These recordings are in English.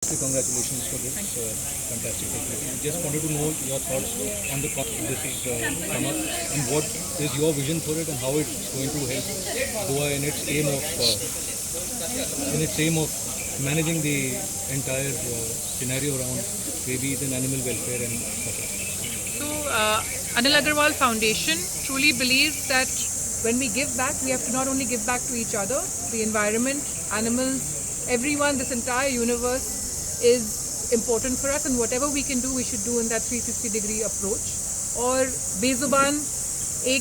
Congratulations for this fantastic facility. Just wanted to know your thoughts on the cost this is come up and what is your vision for it and how it's going to help Goa in its aim of managing the entire scenario around rabies and animal welfare and such. So, Anil Agarwal Foundation truly believes that when we give back, we have to not only give back to each other, the environment, animals, everyone, this entire universe is important for us, and whatever we can do, we should do in that 360-degree approach. Or Bezuban, ek,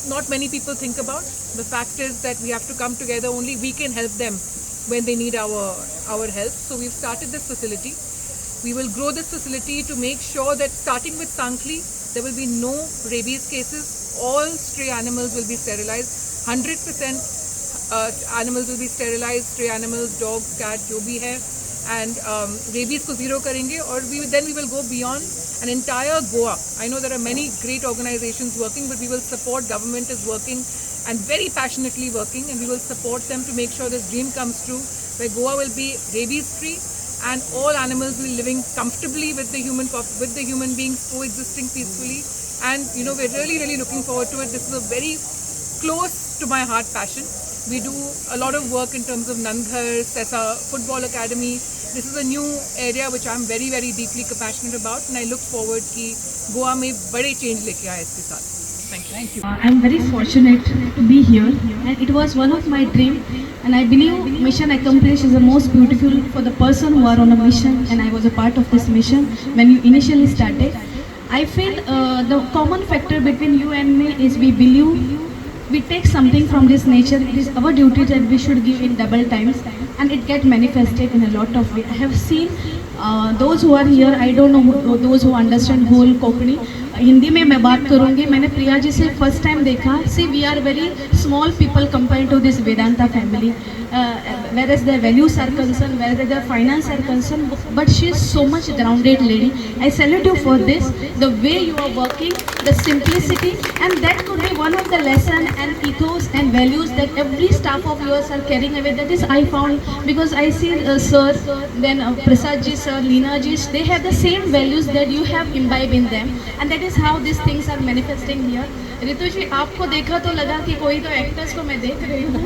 not many people think about. The fact is that we have to come together, only we can help them when they need our help. So we've started this facility. We will grow this facility to make sure that starting with Sankhli, there will be no rabies cases. All stray animals will be sterilized. 100% animals will be sterilized. Stray animals, dogs, cats, जो भी है, and rabies को zero करेंगे. और then we will go beyond an entire Goa. I know there are many great organizations working, but we will support. Government is working and very passionately working, and we will support them to make sure this dream comes true, where Goa will be rabies free and all animals will be living comfortably with the human beings, coexisting peacefully. And we're really looking forward to it. This is a very close to my heart passion. We do a lot of work in terms of Nandghar, Sesa Football Academy. This is a new area which I'm very deeply passionate about, and I look forward कि गोवा में बड़े change लेके आए इसके साथ. Thank you. I'm very fortunate to be here, and it was one of my dreams. And I believe mission accomplished is the most beautiful for the person who are on a mission. And I was a part of this mission when you initially started. I feel the common factor between you and me is we believe we take something from this nature. It is our duty that we should give in double times, and it get manifested in a lot of ways. I have seen those who are here. I don't know those who understand whole Konkani. Hindi में मैं बात करूँगी. मैंने प्रिया जी से first time देखा. See we are very small people compare to this Vedanta family. Whereas their values are concerned, whereas their finance are concerned, but she is so much grounded lady. I salute you for this, the way you are working, the simplicity, and that could be one of the lesson and ethos and values that every staff of yours are carrying away. That is I found, because I see sir, then Prasad ji sir, Leena ji, they have the same values that you have imbibed in them, and that is how these things are manifesting here. Ritu ji आपको देखा तो लगा कि कोई तो actors को मैं देख रही हूँ.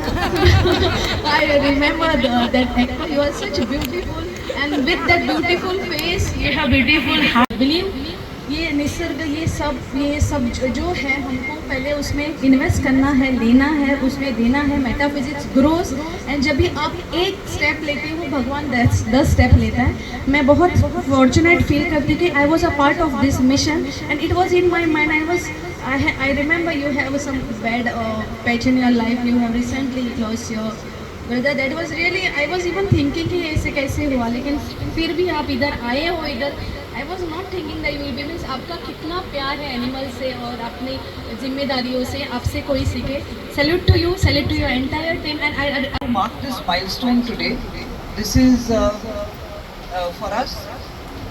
I remember that actor. You are such beautiful, and with that beautiful face, you have beautiful heart. Believe ये निसर्ग ये सब जो है हमको पहले उसमें इन्वेस्ट करना है, लेना है, उसमें देना है. मेटाफिजिक्स ग्रोस, एंड जब भी आप एक स्टेप लेते हो भगवान 10 स्टेप लेता है. मैं बहुत फॉर्चुनेट फील करती कि I was a part of this mission, and it was in my mind. I remember you have some bad patch in your life. You have recently lost your brother. That was really, I was even thinking कि ऐसे कैसे हुआ, लेकिन फिर भी आप इधर आए हो. इधर I was not thinking that you will be, means आपका कितना प्यार है एनिमल से और अपनी जिम्मेदारियों से. आपसे कोई सीखे. Salute to you, salute to your entire team. And I mark this milestone today. This is for us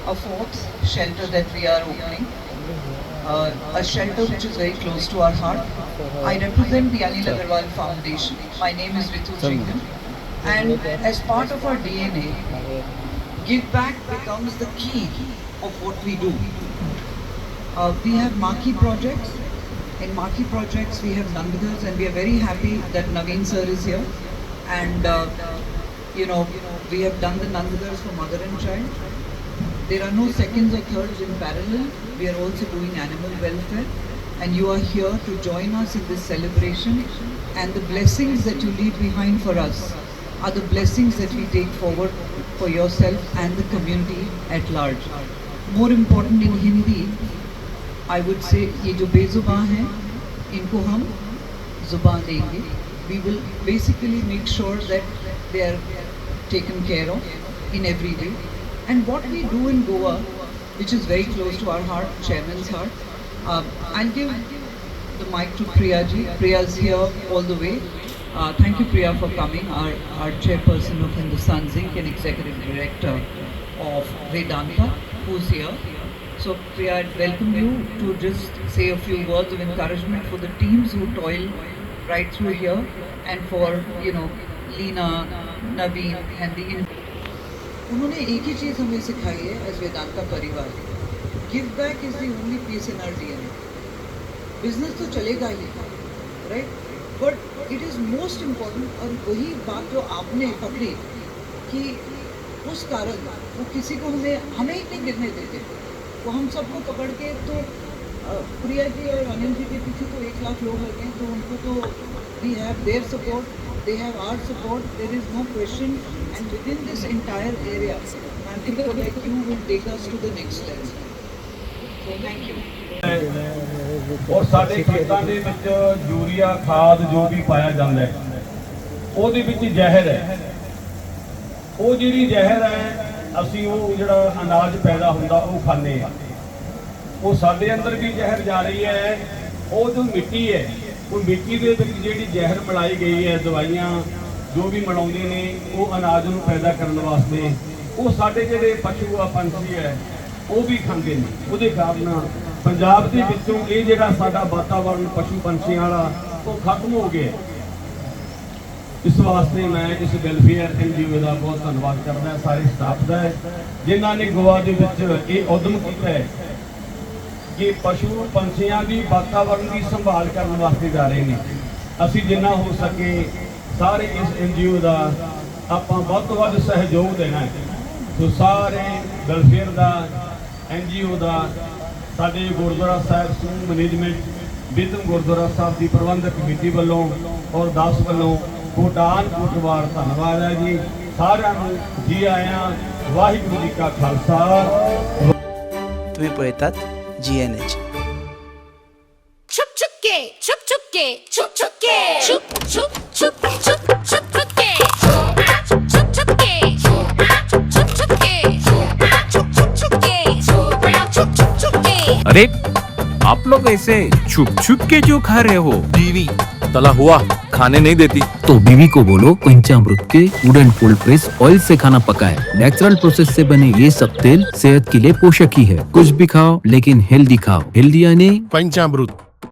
a fourth shelter that we are opening. A shelter which is very close to our heart. I represent the Anil Agarwal Foundation. My name is Ritu Jhingan, and as part of our DNA, give back becomes the key of what we do. We have marquee projects. In marquee projects we have Nandghars, and we are very happy that Naveen sir is here. And we have done the Nandghars for mother and child. There are no seconds or thirds in parallel. We are also doing animal welfare, and you are here to join us in this celebration. And the blessings that you leave behind for us are the blessings that we take forward for yourself and the community at large. More important, in Hindi, I would say, ये जो बेजुबां हैं, इनको हम जुबान देंगे. We will basically make sure that they are taken care of in every way. And what we do in Goa, which is very close to our heart, Chairman's heart, I'll give the mic to Priya ji. Priya is here all the way. Thank you, Priya, for coming. Our chairperson of Hindustan Zinc and executive director of Vedanta, who's here. So Priya, I welcome you to just say a few words of encouragement for the teams who toil right through here, and for Leena, Naveen, and the उन्होंने एक ही चीज़ हमें सिखाई है as Vedanta परिवार, give back is the only piece in our DNA. Business तो चलेगा ही, right, but it is most important. और वही बात जो आपने पकड़ी कि उस कारण वो किसी को हमें ही नहीं गिरने देते, वो हम सबको पकड़ के, तो प्रिया जी और अनिल जी के पीछे तो 1 लाख लोग लगे हैं, तो उनको तो we have their support, they have our support, there is no question, and within this entire area, I think like you will take us to the next level. So thank you. ਔਰ ਸਾਡੇ ਖੇਤਾਂ ਦੇ ਵਿੱਚ urea ਖਾਦ ਜੋ ਵੀ ਪਾਇਆ ਜਾਂਦਾ ਹੈ ਉਹਦੇ ਵਿੱਚ ਜ਼ਹਿਰ ਹੈ। ਉਹ ਜਿਹੜੀ ਜ਼ਹਿਰ ਹੈ ਅਸੀਂ ਉਹ ਜਿਹੜਾ ਅਨਾਜ ਪੈਦਾ ਹੁੰਦਾ ਉਹ ਖਾਂਦੇ ਆ, ਉਹ ਸਾਡੇ ਅੰਦਰ ਵੀ ਜ਼ਹਿਰ ਜਾ ਰਹੀ ਹੈ। ਉਹ ਜੋ ਮਿੱਟੀ ਹੈ ਉਹ ਮਿੱਟੀ ਦੇ ਵਿੱਚ ਜਿਹੜੀ ਜ਼ਹਿਰ ਮਿਲਾਈ ਗਈ ਹੈ, ਦਵਾਈਆਂ ਜੋ ਵੀ ਮਿਲਾਉਂਦੇ ਨੇ ਉਹ ਅਨਾਜ ਨੂੰ ਪੈਦਾ ਕਰਨ ਵਾਸਤੇ, ਉਹ ਸਾਡੇ ਜਿਹੜੇ ਪਸ਼ੂ ਆ ਪੰਛੀ ਹੈ ਉਹ ਵੀ ਖਾਂਦੇ ਨੇ। ਉਹਦੇ ਕਾਰਨ ਪੰਜਾਬ ਦੇ ਵਿੱਚੋਂ ਇਹ ਜਿਹੜਾ ਸਾਡਾ ਵਾਤਾਵਰਨ ਪਸ਼ੂ ਪੰਛੀਆਂ ਵਾਲਾ ਉਹ ਖਤਮ ਹੋ ਗਿਆ। ਇਸ ਵਾਸਤੇ ਮੈਂ ਇਸ ਵੈਲਫੇਅਰ NGO ਦਾ ਬਹੁਤ ਧੰਨਵਾਦ ਕਰਦਾ, ਸਾਰੇ ਸਟਾਫ ਦਾ, ਜਿਨ੍ਹਾਂ ਨੇ ਗੋਆ ਦੇ ਵਿੱਚ ਇਹ ਉਦਮ ਕੀਤਾ ਹੈ ਕਿ ਪਸ਼ੂ ਪੰਛੀਆਂ ਦੀ ਵਾਤਾਵਰਨ ਦੀ ਸੰਭਾਲ ਕਰਨ ਵਾਸਤੇ ਜਾ ਰਹੇ ਨੇ। ਅਸੀਂ ਜਿੰਨਾ ਹੋ ਸਕੇ ਸਾਰੇ ਇਸ NGO ਦਾ ਆਪਾਂ ਵੱਧ ਤੋਂ ਵੱਧ ਸਹਿਯੋਗ ਦੇਣਾ ਹੈ। ਸੋ ਸਾਰੇ ਵੈਲਫੇਅਰ ਦਾ, NGO ਦਾ, ਸਾਡੇ ਗੁਰਦੁਆਰਾ ਸਾਹਿਬ ਸਮੂਹ ਮੈਨੇਜਮੈਂਟ ਬਿਦਮ ਗੁਰਦੁਆਰਾ ਸਾਹਿਬ ਦੀ ਪ੍ਰਬੰਧਕ ਕਮੇਟੀ ਵੱਲੋਂ ਔਰ ਦਾਸ ਵੱਲੋਂ ਕੋਟਾਨ-ਕੋਟਵਾਰ ਧੰਨਵਾਦ ਹੈ ਜੀ। ਸਾਰਿਆਂ ਨੂੰ ਜੀ ਆਇਆਂ। ਵਾਹਿਗੁਰੂ ਜੀ ਕਾ ਖਾਲਸਾ। तुम्ही पळतात GNH. 춥춥게 춥춥게 춥춥게 춥춥춥 춥춥춥게 춥춥게 춥춥게 춥춥게। अरे आप लोग ऐसे छुप छुप के जो खा रहे हो? बीवी तला हुआ खाने नहीं देती तो बीवी को बोलो पंचामृत के वुडन कोल्ड प्रेस ऑयल से खाना पकाए। नेचुरल प्रोसेस से बने ये सब तेल सेहत के लिए पोषक ही है। कुछ भी खाओ लेकिन हेल्दी खाओ। हेल्दी यानी पंचामृत।